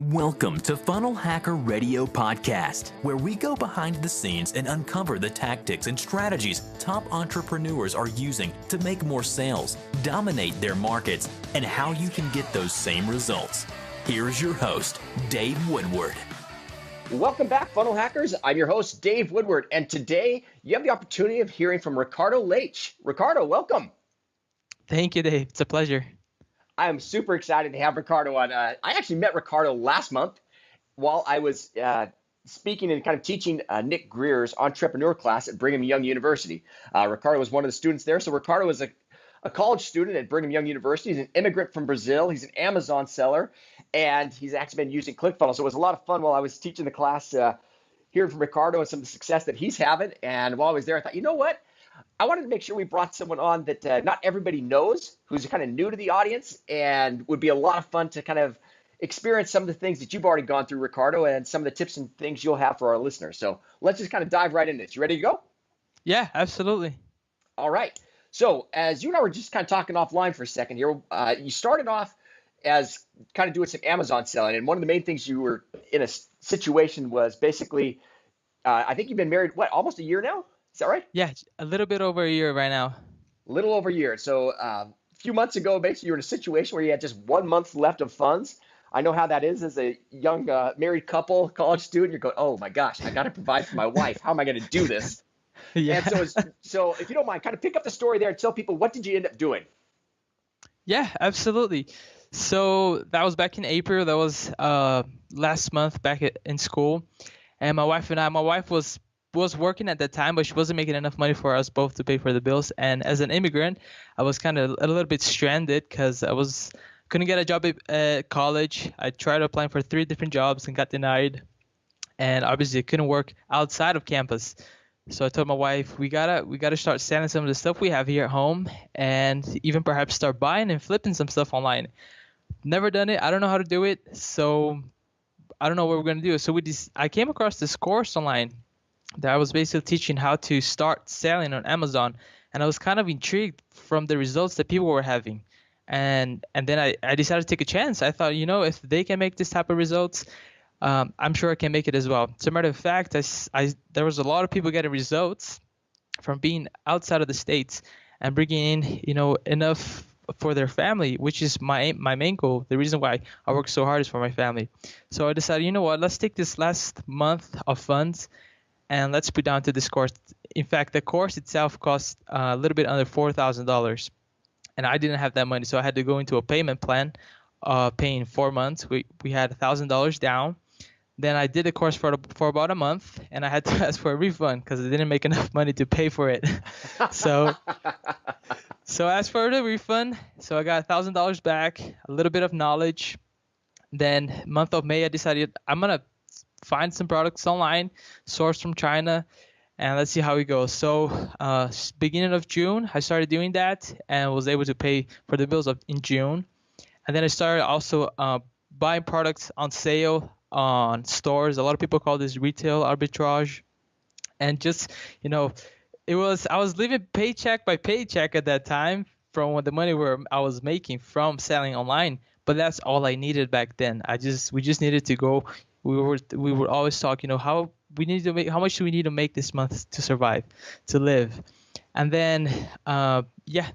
Welcome to Funnel Hacker Radio Podcast, where we go behind the scenes and uncover the tactics and strategies top entrepreneurs are using to make more sales, dominate their markets, and how you can get those same results. Here's your host, Dave Woodward. Welcome back, Funnel Hackers. I'm your host, Dave Woodward, and today you have the opportunity of hearing from Ricardo Leite. Ricardo, welcome. Thank you, Dave. It's a pleasure. I am super excited to have Ricardo on. I actually met Ricardo last month while I was speaking and kind of teaching Nick Greer's entrepreneurial class at Brigham Young University. Ricardo was one of the students there. So Ricardo is a college student at Brigham Young University. He's an immigrant from Brazil. He's an Amazon seller, and he's actually been using ClickFunnels. So it was a lot of fun while I was teaching the class, hearing from Ricardo and some of the success that he's having. And while I was there, I thought, you know what? I wanted to make sure we brought someone on that not everybody knows, who's kind of new to the audience, and would be a lot of fun to kind of experience some of the things that you've already gone through, Ricardo, and some of the tips and things you'll have for our listeners. So let's just kind of dive right into this. You ready to go? Yeah, absolutely. All right. So as you and I were just kind of talking offline for a second here, you started off as kind of doing some Amazon selling, and one of the main things you were in a situation was basically, I think you've been married, almost a year now? Is that right? Yeah, a little bit over a year right now. A little over a year. So a few months ago, basically, you were in a situation where you had just 1 month left of funds. I know how that is as a young married couple, college student. You're going, oh my gosh, I got to provide for my wife. How am I going to do this? Yeah. And so if you don't mind, kind of pick up the story there and tell people, what did you end up doing? Yeah, absolutely. So that was back in April. That was last month back in school. And my wife was working at that time, but she wasn't making enough money for us both to pay for the bills. And as an immigrant, I was kind of a little bit stranded because couldn't get a job at college. I tried applying for 3 different jobs and got denied. And obviously, I couldn't work outside of campus. So I told my wife, we gotta start selling some of the stuff we have here at home, and even perhaps start buying and flipping some stuff online. Never done it. I don't know how to do it. So I don't know what we're gonna do. So I came across this course online that I was basically teaching how to start selling on Amazon, and I was kind of intrigued from the results that people were having, and then I decided to take a chance. I thought, if they can make this type of results, I'm sure I can make it as well. As a matter of fact, there was a lot of people getting results from being outside of the States and bringing in enough for their family, which is my main goal. The reason why I work so hard is for my family. So I decided, you know what, let's take this last month of funds and let's put down to this course. In fact, the course itself cost a little bit under $4,000, and I didn't have that money, so I had to go into a payment plan, paying 4 months. We had $1,000 down. Then I did the course for about a month, and I had to ask for a refund because I didn't make enough money to pay for it. So I asked for the refund. So I got $1,000 back, a little bit of knowledge. Then month of May, I decided I'm gonna find some products online, source from China, and let's see how it goes. So beginning of June, I started doing that and was able to pay for the bills in June. And then I started also buying products on sale on stores. A lot of people call this retail arbitrage. And just, I was living paycheck by paycheck at that time from the money I was making from selling online. But that's all I needed back then. We just needed to go. We would always talk, how much do we need to make this month to survive, to live. And then, the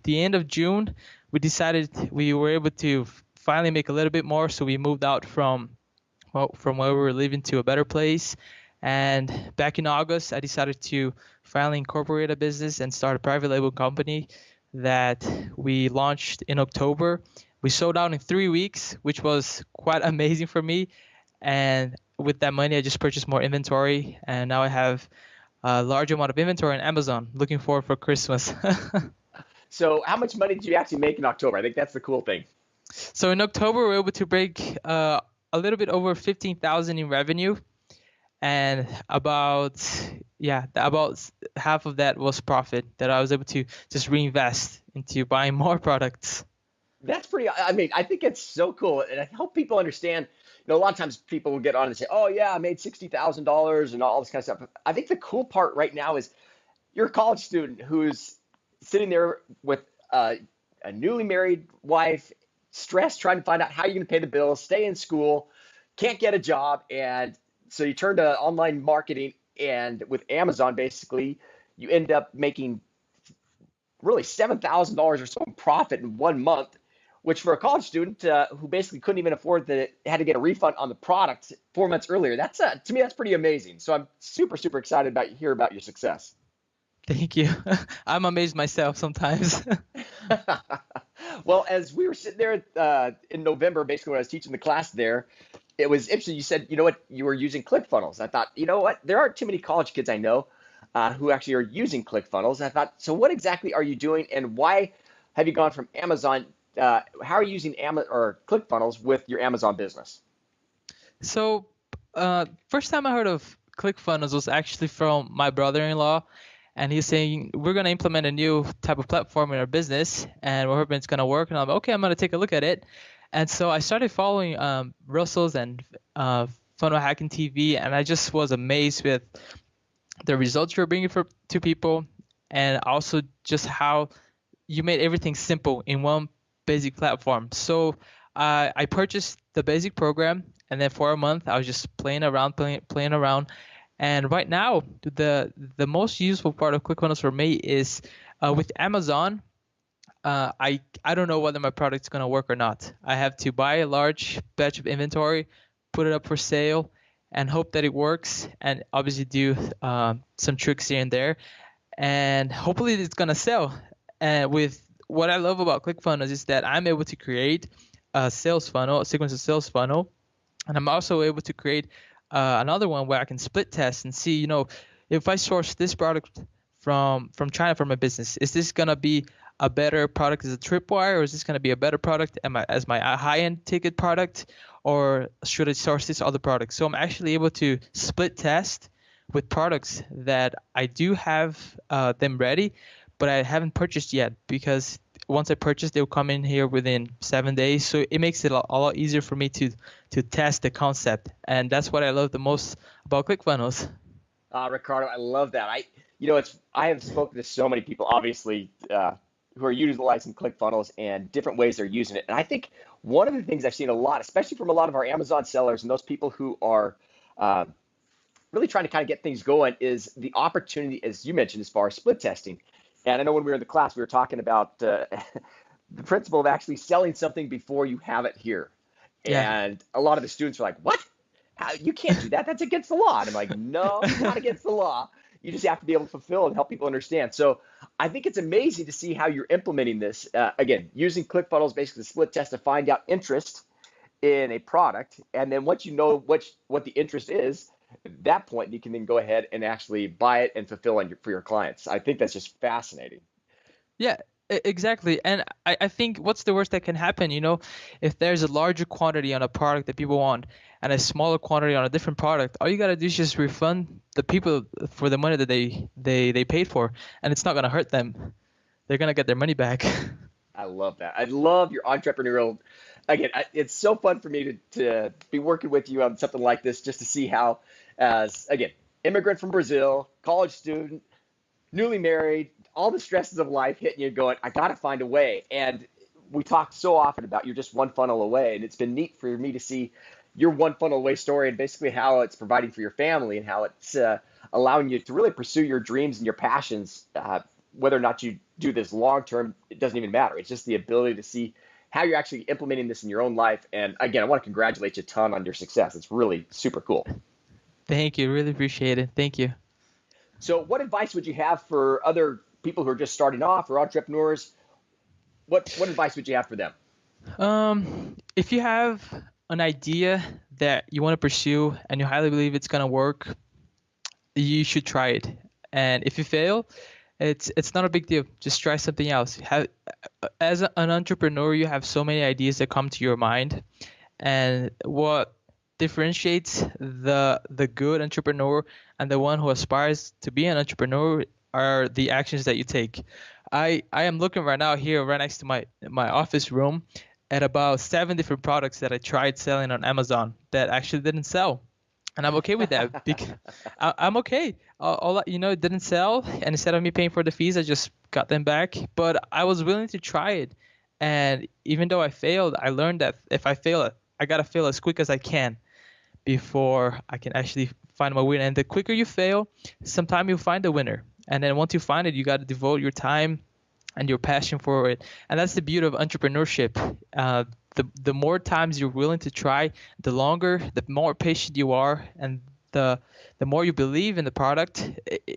end of June, we decided we were able to finally make a little bit more. So we moved out from where we were living to a better place. And back in August, I decided to finally incorporate a business and start a private label company that we launched in October. We sold out in 3 weeks, which was quite amazing for me. And with that money, I just purchased more inventory, and now I have a large amount of inventory on Amazon. Looking forward for Christmas. So how much money did you actually make in October? I think that's the cool thing. So in October, we were able to break a little bit over 15,000 in revenue, and about half of that was profit that I was able to just reinvest into buying more products. That's I think it's so cool, and I hope people understand. A lot of times people will get on and say, oh, yeah, I made $60,000 and all this kind of stuff. I think the cool part right now is you're a college student who's sitting there with a newly married wife, stressed, trying to find out how you're going to pay the bills, stay in school, can't get a job, and so you turn to online marketing, and with Amazon, basically, you end up making really $7,000 or so in profit in 1 month, which for a college student who basically couldn't even afford had to get a refund on the product 4 months earlier, that's to me that's pretty amazing. So I'm super super excited about hear about your success. Thank you. I'm amazed myself sometimes. Well, as we were sitting there in November, basically when I was teaching the class there, it was interesting. You said, you know what, you were using ClickFunnels. I thought, you know what, there aren't too many college kids I know who actually are using ClickFunnels. I thought, so what exactly are you doing, and why have you gone from Amazon? How are you using Amazon or ClickFunnels with your Amazon business? So, first time I heard of ClickFunnels was actually from my brother-in-law, and he's saying we're gonna implement a new type of platform in our business, and we're hoping it's gonna work. And I'm like, okay, I'm gonna take a look at it. And so I started following Russell's and Funnel Hacking TV, and I just was amazed with the results you're bringing to people, and also just how you made everything simple in one basic platform. So I purchased the basic program, and then for a month I was just playing around. And right now, the most useful part of ClickFunnels for me is with Amazon. I don't know whether my product's gonna work or not. I have to buy a large batch of inventory, put it up for sale, and hope that it works. And obviously do some tricks here and there, and hopefully it's gonna sell. And with what I love about ClickFunnels is that I'm able to create a sales funnel, a sequence of sales funnel, and I'm also able to create another one where I can split test and see, if I source this product from China for my business, is this gonna be a better product as a tripwire, or is this gonna be a better product as my high-end ticket product, or should I source this other product? So I'm actually able to split test with products that I do have them ready, but I haven't purchased yet, because once I purchase, they'll come in here within 7 days. So it makes it a lot easier for me to test the concept, and that's what I love the most about ClickFunnels. Ricardo, I love that. I have spoken to so many people, obviously, who are utilizing ClickFunnels and different ways they're using it. And I think one of the things I've seen a lot, especially from a lot of our Amazon sellers and those people who are really trying to kind of get things going, is the opportunity, as you mentioned, as far as split testing. And I know when we were in the class, we were talking about the principle of actually selling something before you have it here. Yeah. And a lot of the students are like, what? You can't do that. That's against the law. And I'm like, no, it's not against the law. You just have to be able to fulfill and help people understand. So I think it's amazing to see how you're implementing this. Again, using ClickFunnels, basically the split test to find out interest in a product. And then once you know what the interest is, at that point, you can then go ahead and actually buy it and fulfill for your clients. I think that's just fascinating. Yeah, exactly. And I think what's the worst that can happen, if there's a larger quantity on a product that people want and a smaller quantity on a different product, all you got to do is just refund the people for the money that they paid for, and it's not going to hurt them. They're going to get their money back. I love that. I love your entrepreneurial. Again, it's so fun for me to be working with you on something like this, just to see how, as again, immigrant from Brazil, college student, newly married, all the stresses of life hitting you, going, I got to find a way. And we talk so often about you're just one funnel away, and it's been neat for me to see your one funnel away story, and basically how it's providing for your family, and how it's allowing you to really pursue your dreams and your passions. Whether or not you do this long term, it doesn't even matter. It's just the ability to see how you're actually implementing this in your own life. And again, I want to congratulate you a ton on your success. It's really super cool. Thank you. Really appreciate it. Thank you. So what advice would you have for other people who are just starting off, or entrepreneurs? What advice would you have for them? If you have an idea that you want to pursue and you highly believe it's going to work, you should try it. And if you fail, it's not a big deal. Just try something else. As an entrepreneur, you have so many ideas that come to your mind, and what differentiates the good entrepreneur and the one who aspires to be an entrepreneur are the actions that you take. I am looking right now here right next to my office room at about 7 different products that I tried selling on Amazon that actually didn't sell. And I'm okay with that, because I'm okay. It didn't sell, and instead of me paying for the fees, I just got them back. But I was willing to try it, and even though I failed, I learned that if I fail, I gotta fail as quick as I can. before I can actually find my winner. And the quicker you fail, sometime you'll find a winner. And then once you find it, you got to devote your time and your passion for it. And that's the beauty of entrepreneurship. The more times you're willing to try, the longer, the more patient you are, and the more you believe in the product,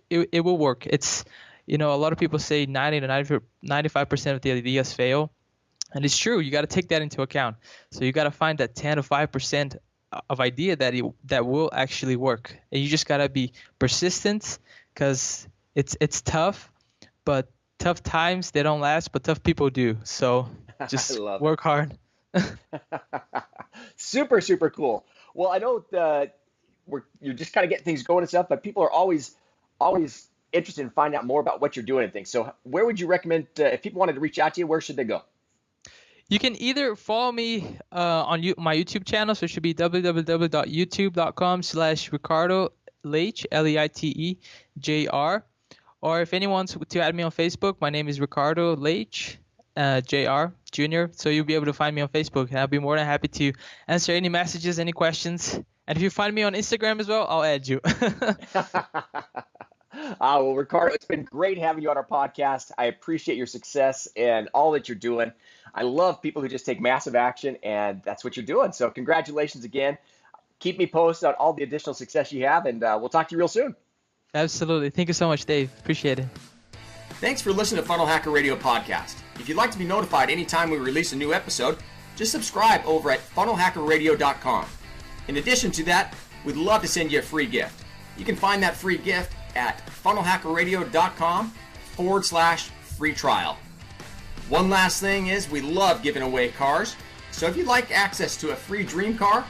it will work. It's, a lot of people say 90 to 95% of the ideas fail. And it's true. You got to take that into account. So you got to find that 10 to 5% of idea that will actually work. And you just got to be persistent, because it's tough, but tough times, they don't last, but tough people do. So just work hard. Super, super cool. Well, I know you're just kind of getting things going and stuff, but people are always interested in finding out more about what you're doing and things. So where would you recommend, if people wanted to reach out to you, where should they go? You can either follow me on my YouTube channel, so it should be www.youtube.com/Ricardo Leite, Leite Jr. Or if anyone wants to add me on Facebook, my name is Ricardo Leite Jr. So you'll be able to find me on Facebook, and I'll be more than happy to answer any messages, any questions. And if you find me on Instagram as well, I'll add you. Well, Ricardo, it's been great having you on our podcast. I appreciate your success and all that you're doing. I love people who just take massive action, and that's what you're doing. So congratulations again. Keep me posted on all the additional success you have, and we'll talk to you real soon. Absolutely. Thank you so much, Dave. Appreciate it. Thanks for listening to Funnel Hacker Radio Podcast. If you'd like to be notified anytime we release a new episode, just subscribe over at funnelhackerradio.com. In addition to that, we'd love to send you a free gift. You can find that free gift at funnelhackerradio.com/free trial. One last thing is, we love giving away cars. So if you'd like access to a free dream car,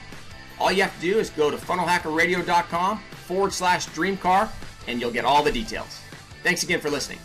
all you have to do is go to funnelhackerradio.com/dream car, and you'll get all the details. Thanks again for listening.